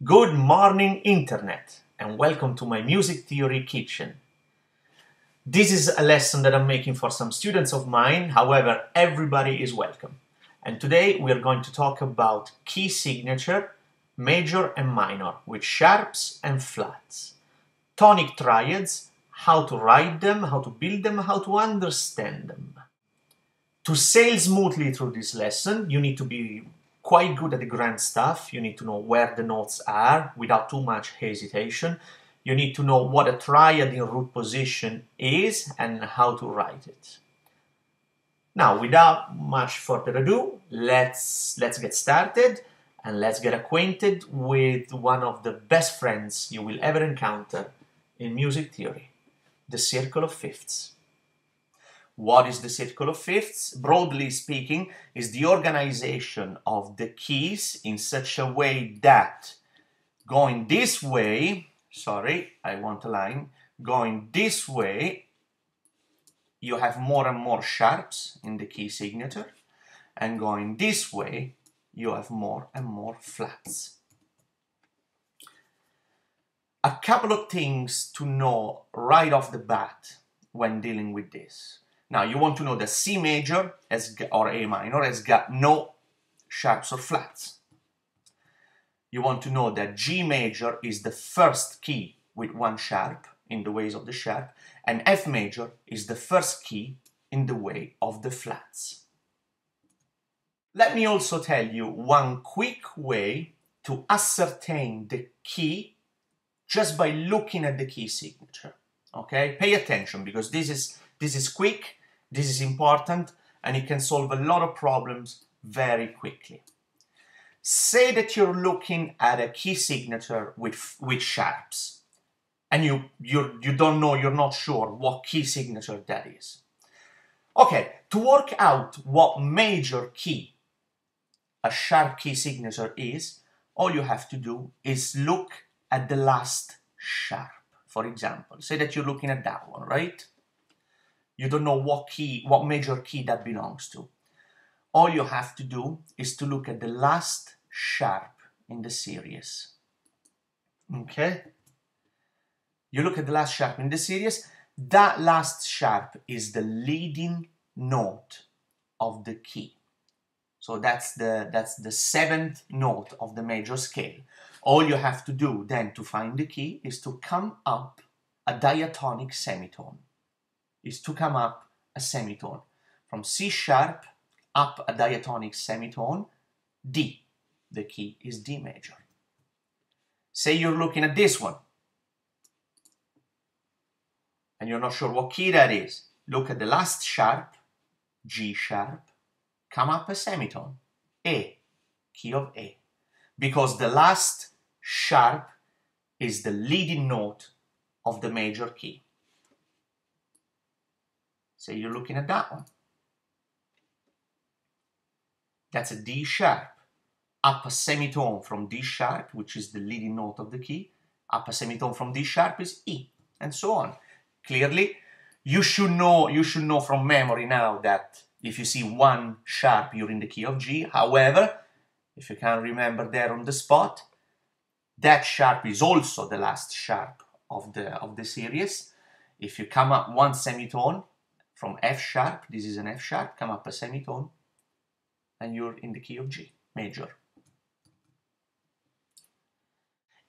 Good morning, Internet, and welcome to my music theory kitchen. This is a lesson that I'm making for some students of mine, however, everybody is welcome. And today we are going to talk about key signature, major and minor, with sharps and flats. Tonic triads, how to write them, how to build them, how to understand them. To sail smoothly through this lesson, you need to be quite good at the grand stuff. You need to know where the notes are without too much hesitation. You need to know what a triad in root position is and how to write it. Now, without much further ado, let's get started and let's get acquainted with one of the best friends you will ever encounter in music theory, the circle of fifths. What is the circle of fifths? Broadly speaking, is the organization of the keys in such a way that going this way, going this way, you have more and more sharps in the key signature, and going this way, you have more and more flats. A couple of things to know right off the bat when dealing with this. Now, you want to know that C major or A minor has got no sharps or flats. You want to know that G major is the first key with one sharp in the ways of the sharp, and F major is the first key in the way of the flats. Let me also tell you one quick way to ascertain the key just by looking at the key signature. Okay, pay attention because this is quick. This is important, and it can solve a lot of problems very quickly. Say that you're looking at a key signature with sharps, and you don't know, you're not sure what key signature that is. Okay, to work out what major key a sharp key signature is, all you have to do is look at the last sharp. For example, say that you're looking at that one, right? You don't know what major key that belongs to. All you have to do is to look at the last sharp in the series. Okay? You look at the last sharp in the series. That last sharp is the leading note of the key. So that's the seventh note of the major scale. All you have to do then to find the key is to come up a diatonic semitone. From C sharp up a diatonic semitone, D. The key is D major. Say you're looking at this one and you're not sure what key that is. Look at the last sharp, G sharp, come up a semitone, A, key of A, because the last sharp is the leading note of the major key. Say you're looking at that one. That's a D sharp. Up a semitone from D sharp, which is the leading note of the key. Up a semitone from D sharp is E, and so on. Clearly, you should know from memory now that if you see one sharp, you're in the key of G. However, if you can't remember there on the spot, that sharp is also the last sharp of the series. If you come up one semitone from F sharp, this is an F sharp, come up a semitone, and you're in the key of G, major.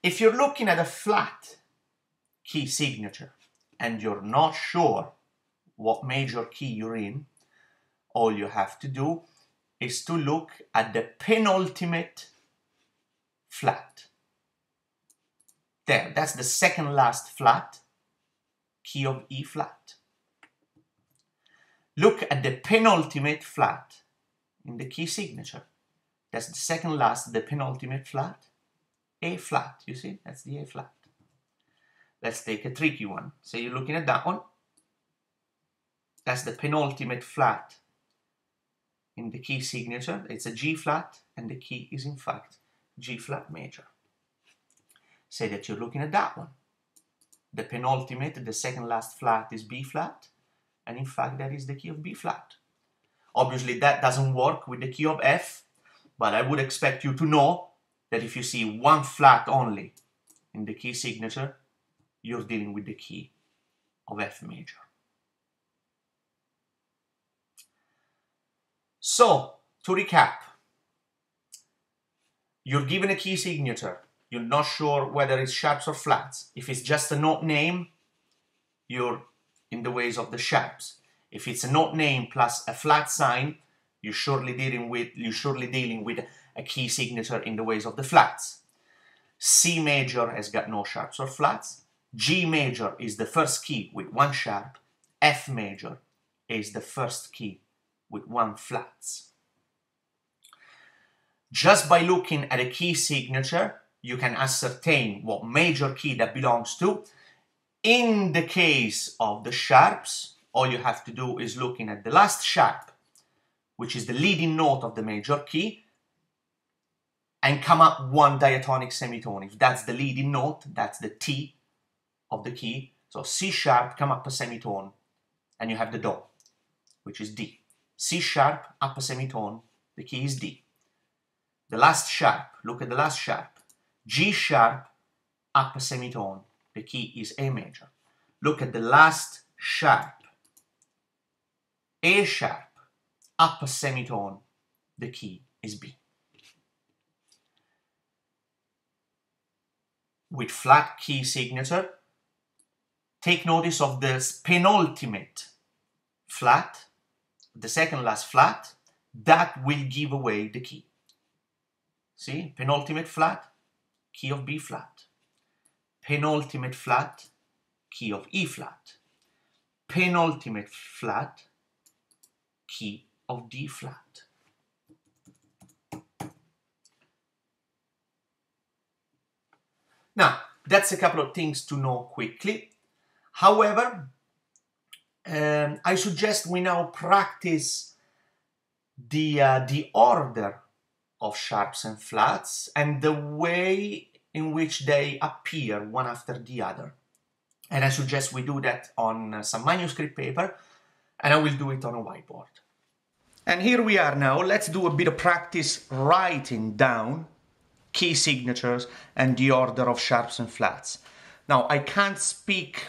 If you're looking at a flat key signature and you're not sure what major key you're in, all you have to do is to look at the penultimate flat. There, that's the second last flat, key of E flat. Look at the penultimate flat in the key signature. That's the second last, the penultimate flat, A flat, you see? That's the A flat. Let's take a tricky one. Say you're looking at that one. That's the penultimate flat in the key signature. It's a G flat, and the key is in fact G flat major. Say that you're looking at that one. The penultimate, the second last flat is B flat, and in fact that is the key of B flat. Obviously that doesn't work with the key of F, but I would expect you to know that if you see one flat only in the key signature, you're dealing with the key of F major. So, to recap, you're given a key signature, you're not sure whether it's sharps or flats. If it's just a note name, you're in the ways of the sharps. If it's a note name plus a flat sign, you're surely dealing with a key signature in the ways of the flats. C major has got no sharps or flats. G major is the first key with one sharp. F major is the first key with one flats. Just by looking at a key signature, you can ascertain what major key that belongs to. In the case of the sharps, all you have to do is looking at the last sharp, which is the leading note of the major key, and come up one diatonic semitone. If that's the leading note, that's the T of the key. So C sharp, come up a semitone, and you have the Do, which is D. C sharp, up a semitone, the key is D. The last sharp, look at the last sharp. G sharp, up a semitone, the key is A major. Look at the last sharp. A sharp, up a semitone, the key is B. With flat key signature, take notice of the penultimate flat, the second last flat, that will give away the key. See, penultimate flat, key of B flat. Penultimate flat, key of E flat. Penultimate flat, key of D flat. Now, that's a couple of things to know quickly. However, I suggest we now practice the order of sharps and flats and the way in which they appear one after the other. And I suggest we do that on some manuscript paper, and I will do it on a whiteboard. And here we are now. Let's do a bit of practice writing down key signatures and the order of sharps and flats. Now, I can't speak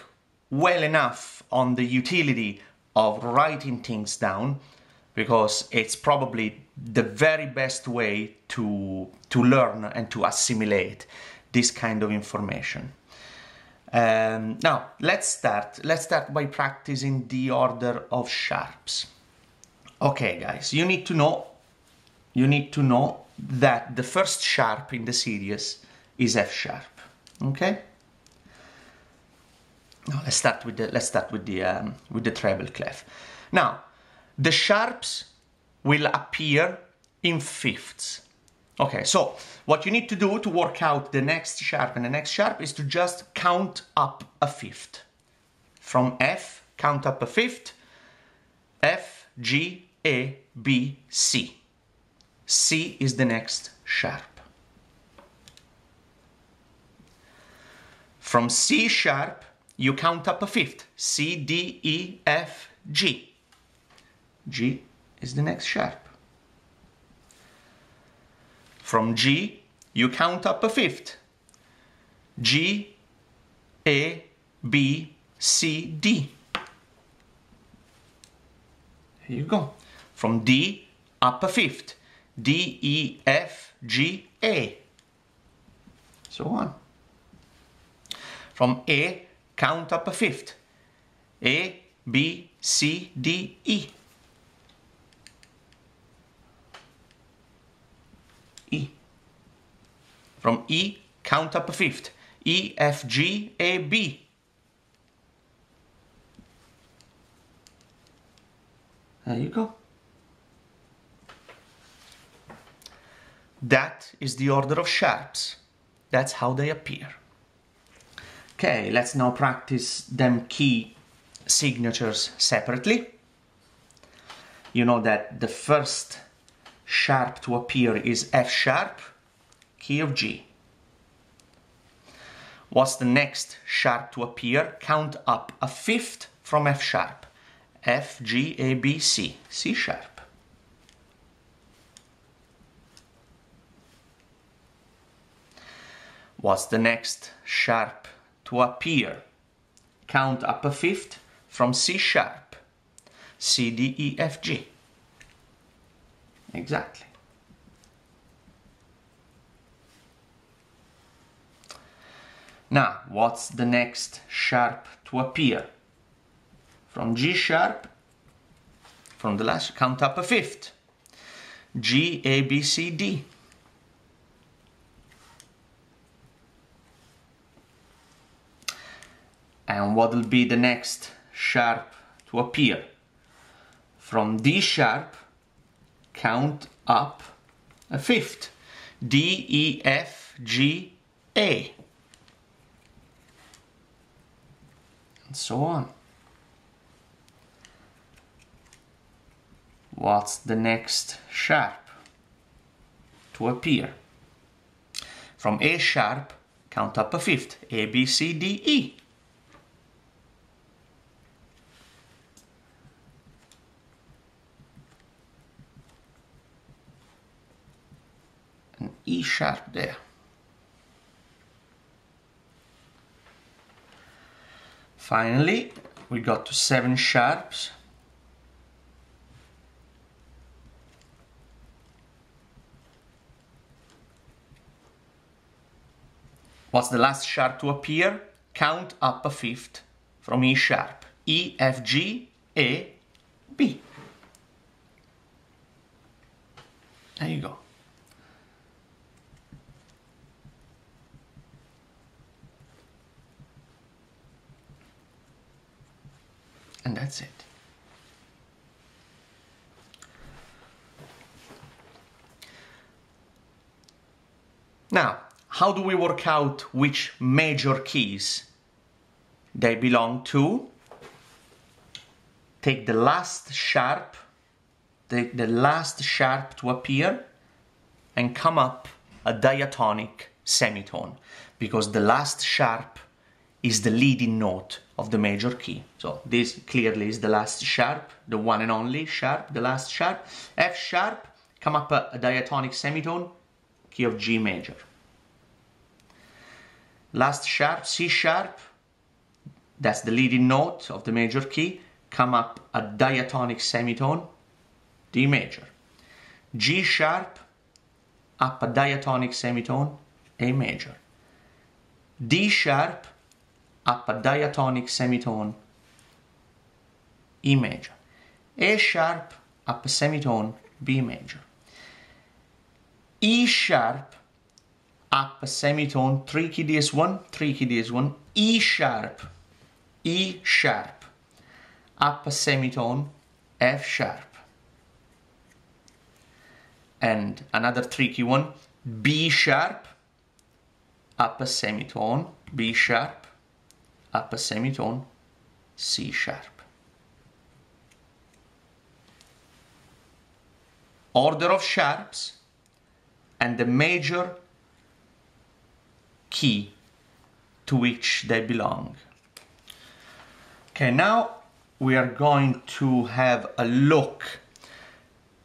well enough on the utility of writing things down, because it's probably the very best way to learn and to assimilate this kind of information. Now, let's start by practicing the order of sharps. Okay, guys, you need to know that the first sharp in the series is F sharp. Okay. Now let's start with the treble clef. Now, the sharps will appear in fifths. Okay, so what you need to do to work out the next sharp and the next sharp is to just count up a fifth. From F, count up a fifth. F, G, A, B, C. C is the next sharp. From C sharp, you count up a fifth. C, D, E, F, G. G is the next sharp. From G, you count up a fifth. G, A, B, C, D. Here you go. From D, up a fifth. D, E, F, G, A. So on. From A, count up a fifth. A, B, C, D, E. E. From E, count up a fifth. E, F, G, A, B. There you go. That is the order of sharps. That's how they appear. Okay, let's now practice them key signatures separately. You know that the first sharp to appear is F sharp, key of G. What's the next sharp to appear? Count up a fifth from F sharp. F, G, A, B, C. C sharp. What's the next sharp to appear? Count up a fifth from C sharp. C, D, E, F, G. Exactly. Now, what's the next sharp to appear? From G sharp, from the last, count up a fifth. G, A, B, C, D. And what will be the next sharp to appear? From D sharp, count up a fifth. D, E, F, G, A. And so on. What's the next sharp to appear? From A sharp, count up a fifth. A, B, C, D, E. An E sharp there. Finally, we got to 7 sharps. What's the last sharp to appear? Count up a fifth from E sharp. E, F, G, A, B. There you go. And that's it. Now, how do we work out which major keys they belong to? Take the last sharp, the last sharp to appear, and come up a diatonic semitone, because the last sharp is the leading note of the major key. So this clearly is the last sharp, the one and only sharp, the last sharp. F sharp, come up a diatonic semitone, key of G major. Last sharp, C sharp, that's the leading note of the major key, come up a diatonic semitone, D major. G sharp, up a diatonic semitone, A major. D sharp, up a diatonic semitone, E major. A sharp, up a semitone, B major. E sharp, up a semitone, 3 key DS1, 3 key DS1, E sharp, up a semitone, F sharp. And another tricky one, B sharp, up a semitone, B sharp, up a semitone, C sharp. Order of sharps and the major key to which they belong. Okay, now we are going to have a look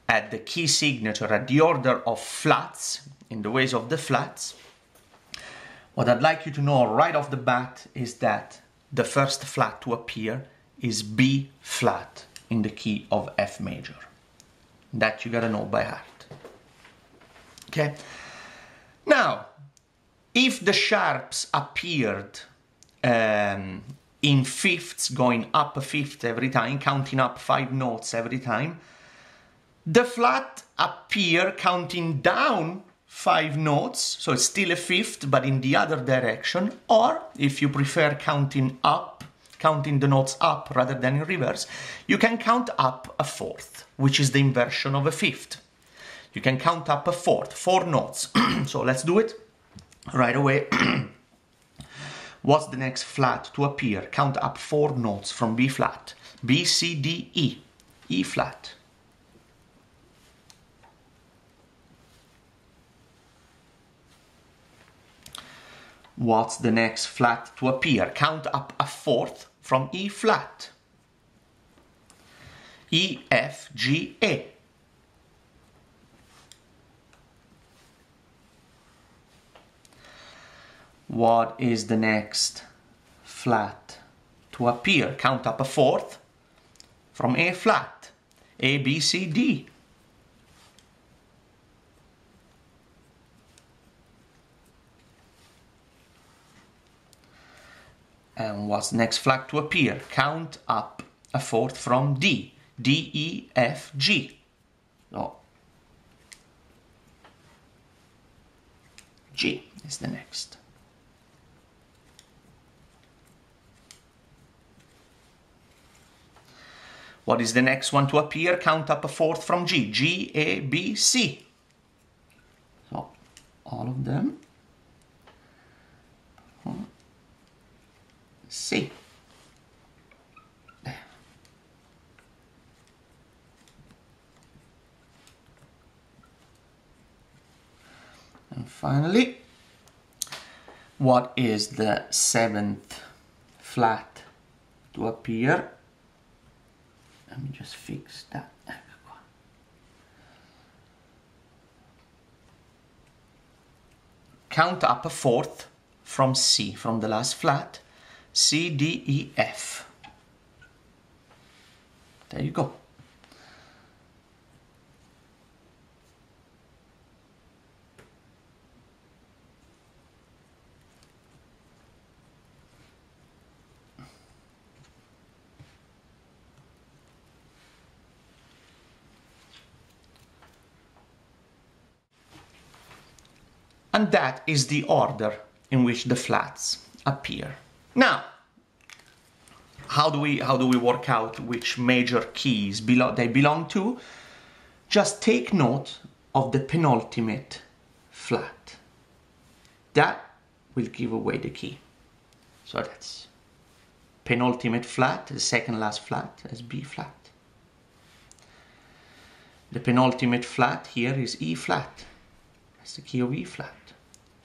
at the key signature, at the order of flats, in the ways of the flats. What I'd like you to know right off the bat is that the first flat to appear is B flat in the key of F major. That you gotta know by heart. Okay? Now, if the sharps appeared in fifths, going up a fifth every time, counting up 5 notes every time, the flat appear counting down 5 notes, so it's still a fifth, but in the other direction, or if you prefer counting up, counting the notes up rather than in reverse, you can count up a fourth, which is the inversion of a fifth. You can count up a fourth, 4 notes. So let's do it right away. What's the next flat to appear? Count up 4 notes from B flat. B, C, D, E. E flat. What's the next flat to appear? Count up a fourth from E flat. E, F, G, A. What is the next flat to appear? Count up a fourth from A flat. A, B, C, D. And what's the next flat to appear? Count up a fourth from D. D, E, F, G. So, G is the next. What is the next one to appear? Count up a fourth from G. G, A, B, C. So, all of them. C. There. And finally, what is the seventh flat to appear? Let me just fix that. Count up a fourth from C, from the last flat. C, D, E, F. There you go. And that is the order in which the flats appear. Now, how do we work out which major keys they belong to? Just take note of the penultimate flat. That will give away the key. So that's penultimate flat, the second last flat is B flat. The penultimate flat here is E flat. That's the key of E flat.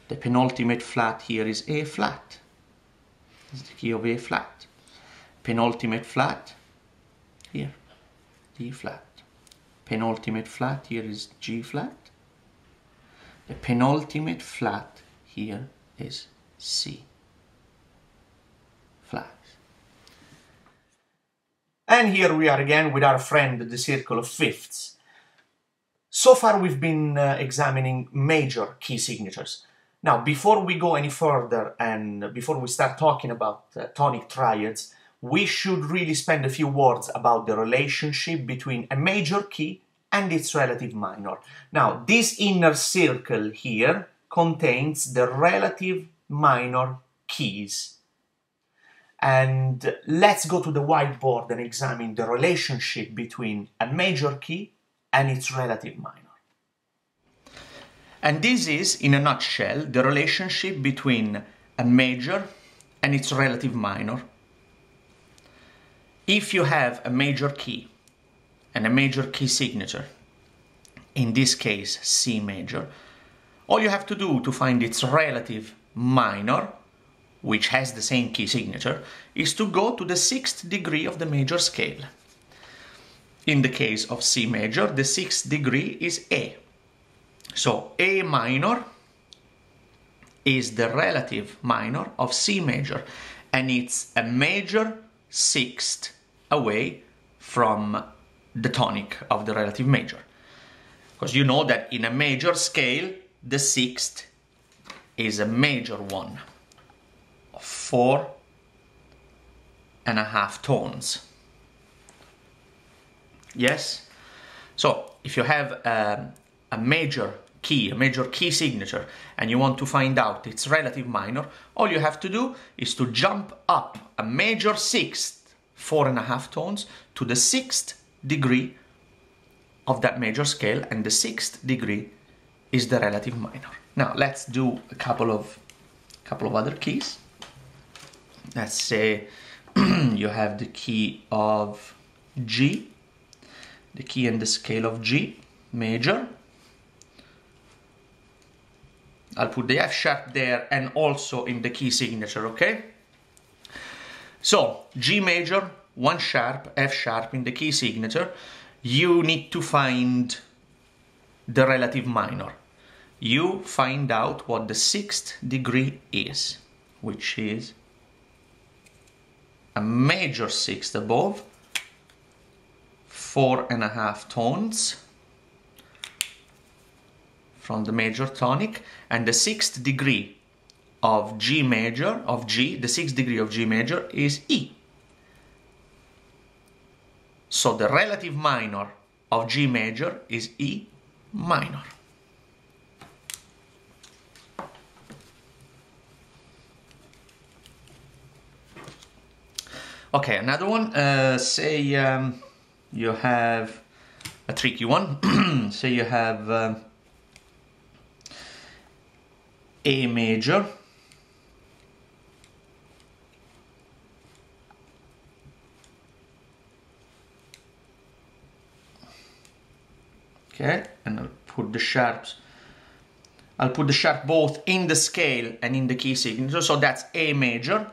The penultimate flat here is A flat. That's the key of A flat. Penultimate flat here, D flat. Penultimate flat here is G flat. The penultimate flat here is C flat. And here we are again with our friend, the circle of fifths. So far we've been examining major key signatures. Now, before we go any further and before we start talking about tonic triads, we should really spend a few words about the relationship between a major key and its relative minor. Now, this inner circle here contains the relative minor keys. And let's go to the whiteboard and examine the relationship between a major key and its relative minor. And this is, in a nutshell, the relationship between a major and its relative minor. If you have a major key and a major key signature, in this case C major, all you have to do to find its relative minor, which has the same key signature, is to go to the 6th degree of the major scale. In the case of C major, the 6th degree is A. So A minor is the relative minor of C major, and it's a major 6th away from the tonic of the relative major. Because you know that in a major scale, the 6th is a major one of 4.5 tones. Yes? So if you have a major key signature, and you want to find out its relative minor, all you have to do is to jump up a major 6th, 4.5 tones, to the 6th degree of that major scale, and the 6th degree is the relative minor. Now let's do a couple of other keys. Let's say you have the key of G, the key and the scale of G major. I'll put the F sharp there and also in the key signature, okay? So, G major, 1 sharp, F sharp in the key signature. You need to find the relative minor. you find out what the 6th degree is, which is a major 6th above, 4.5 tones from the major tonic, and the 6th degree of G major, of G, the 6th degree of G major is E. So the relative minor of G major is E minor. Okay, another one, say you have a tricky one. Say you have A major, okay, and I'll put the sharps. I'll put the sharp both in the scale and in the key signature, so that's A major.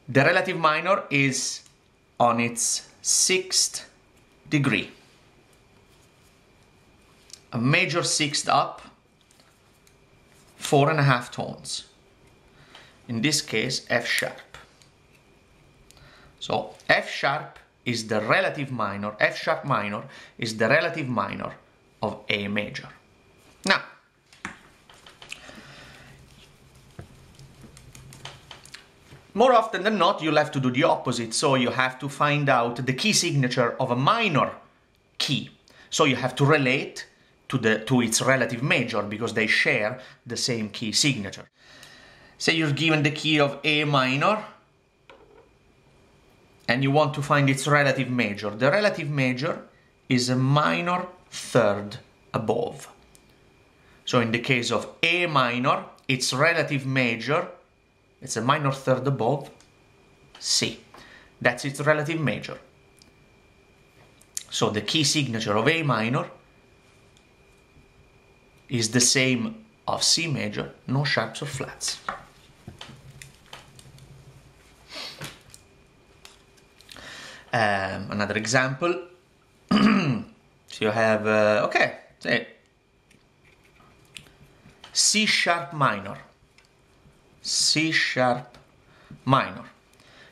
The relative minor is on its 6th degree. A major 6th up, 4.5 tones. In this case, F sharp. So F sharp is the relative minor, F sharp minor is the relative minor of A major. Now, more often than not, you'll have to do the opposite. So you have to find out the key signature of a minor key. So you have to relate to its relative major because they share the same key signature. Say you're given the key of A minor and you want to find its relative major. The relative major is a minor third above. So in the case of A minor, its relative major, it's a minor third above C. That's its relative major. So the key signature of A minor is the same of C major, no sharps or flats. Another example. So you have, okay, say C sharp minor. C sharp minor.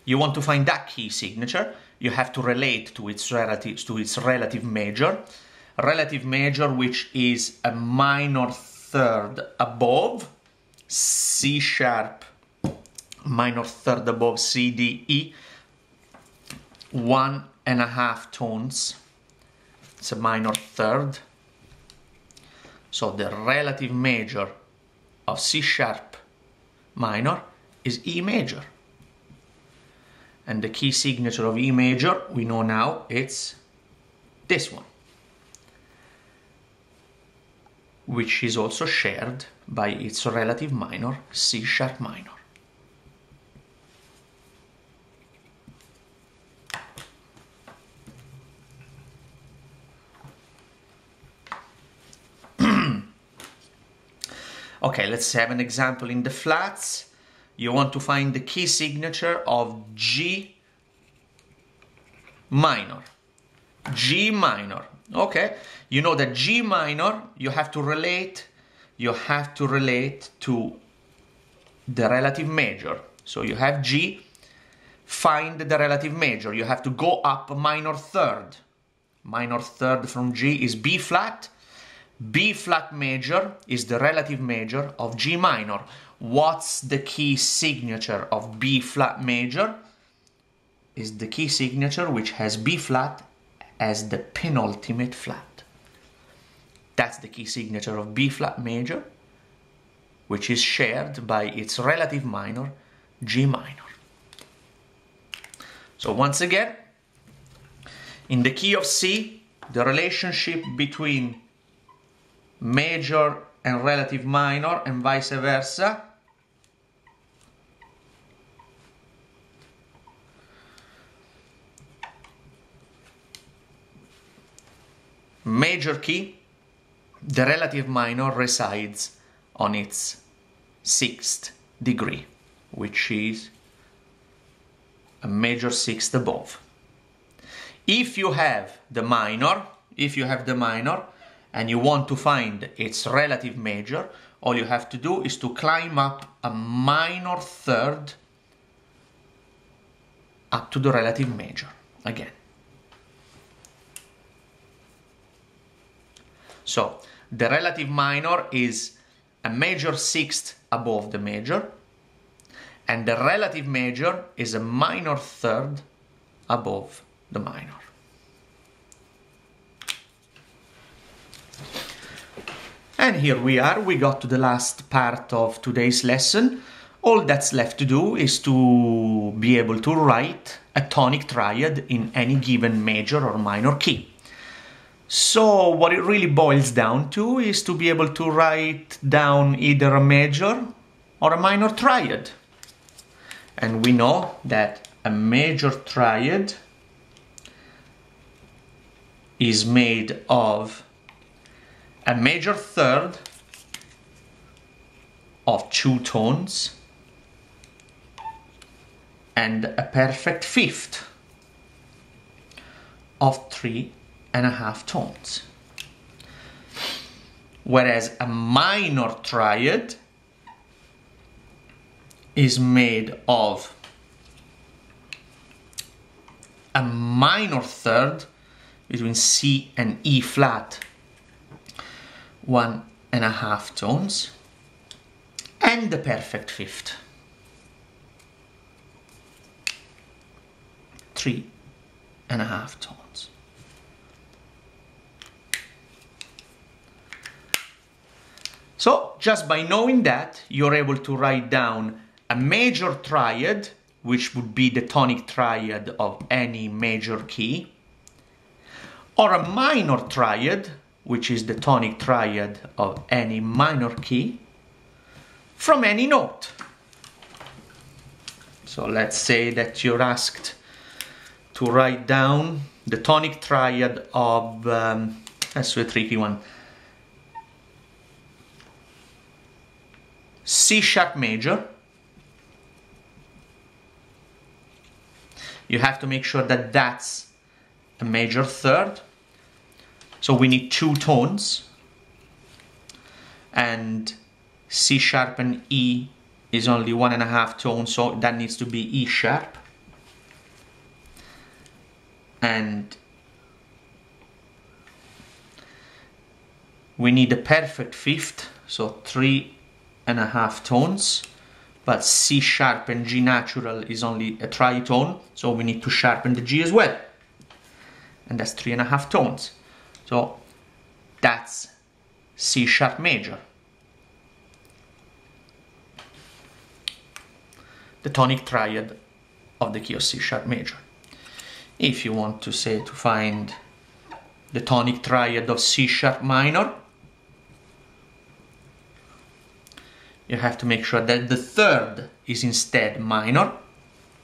You want to find that key signature, you have to relate to its relative major. Relative major, which is a minor third above C sharp, minor third above C, D, E, 1.5 tones. It's a minor third. So the relative major of C sharp minor is E major. And the key signature of E major, we know now, it's this one, which is also shared by its relative minor, C sharp minor. Okay, let's have an example in the flats. You want to find the key signature of G minor. G minor. Okay, you know that G minor, you have to relate to the relative major. So you have G, find the relative major. You have to go up a minor third. Minor third from G is B flat. B flat major is the relative major of G minor. What's the key signature of B flat major? Is the key signature which has B flat as the penultimate flat. That's the key signature of B flat major, which is shared by its relative minor, G minor. So once again, in the key of C, the relationship between major and relative minor and vice versa major key, the relative minor resides on its 6th degree, which is a major 6th above. If you have the minor and you want to find its relative major, all you have to do is to climb up a minor third up to the relative major again. So the relative minor is a major sixth above the major, and the relative major is a minor third above the minor. And here we are, we got to the last part of today's lesson. All that's left to do is to be able to write a tonic triad in any given major or minor key. So what it really boils down to is to be able to write down either a major or a minor triad. And we know that a major triad is made of a major third of 2 tones and a perfect fifth of 3.5 tones. Whereas a minor triad is made of a minor third between C and E flat, 1.5 tones, and the perfect fifth, 3.5 tones. So just by knowing that, you're able to write down a major triad, which would be the tonic triad of any major key, or a minor triad, which is the tonic triad of any minor key, from any note. So let's say that you're asked to write down the tonic triad of, that's a tricky one, C sharp major. You have to make sure that that's a major third. So we need 2 tones, and C sharp and E is only 1.5 tones, so that needs to be E sharp. And we need a perfect fifth, so 3.5 tones, but C sharp and G natural is only a tritone, so we need to sharpen the G as well, and that's 3.5 tones. So that's C sharp major. The tonic triad of the key of C sharp major. If you want to say to find the tonic triad of C sharp minor, you have to make sure that the third is instead minor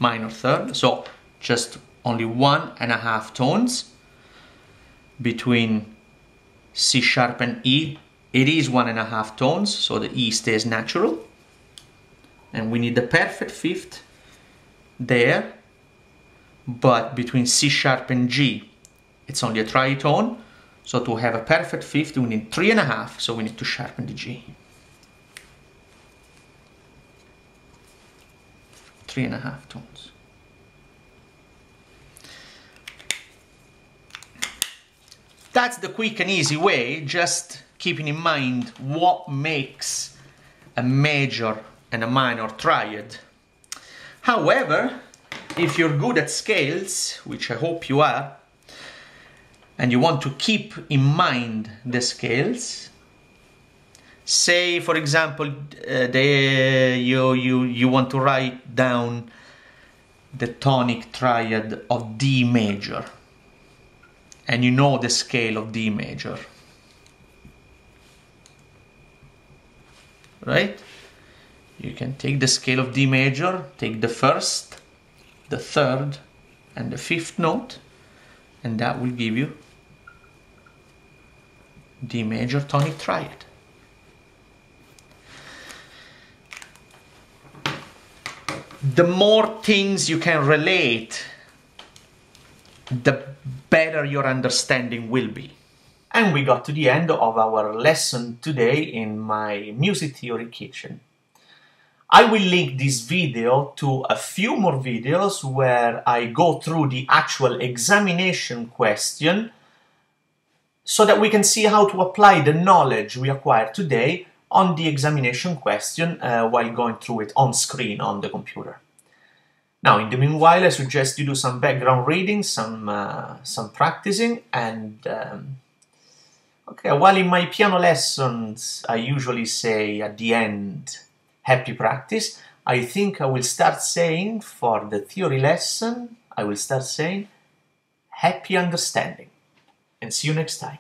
third, so just only 1.5 tones between C sharp and E. It is 1.5 tones, so the E stays natural, and we need the perfect fifth there, but between C sharp and G it's only a tritone, so to have a perfect fifth we need 3.5, so we need to sharpen the G. 3.5 tones. That's the quick and easy way, just keeping in mind what makes a major and a minor triad. However, if you're good at scales, which I hope you are, and you want to keep in mind the scales, say for example you want to write down the tonic triad of D major, and you know the scale of D major, right? You can take the scale of D major, take the first, the third, and the fifth note, and that will give you D major tonic triad. The more things you can relate, the better your understanding will be. And we got to the end of our lesson today in my music theory kitchen. I will link this video to a few more videos where I go through the actual examination question so that we can see how to apply the knowledge we acquired today on the examination question while going through it on screen on the computer. Now, in the meanwhile, I suggest you do some background reading, some practicing, and okay, while in my piano lessons I usually say at the end, happy practice, I think I will start saying for the theory lesson, I will start saying happy understanding. And see you next time.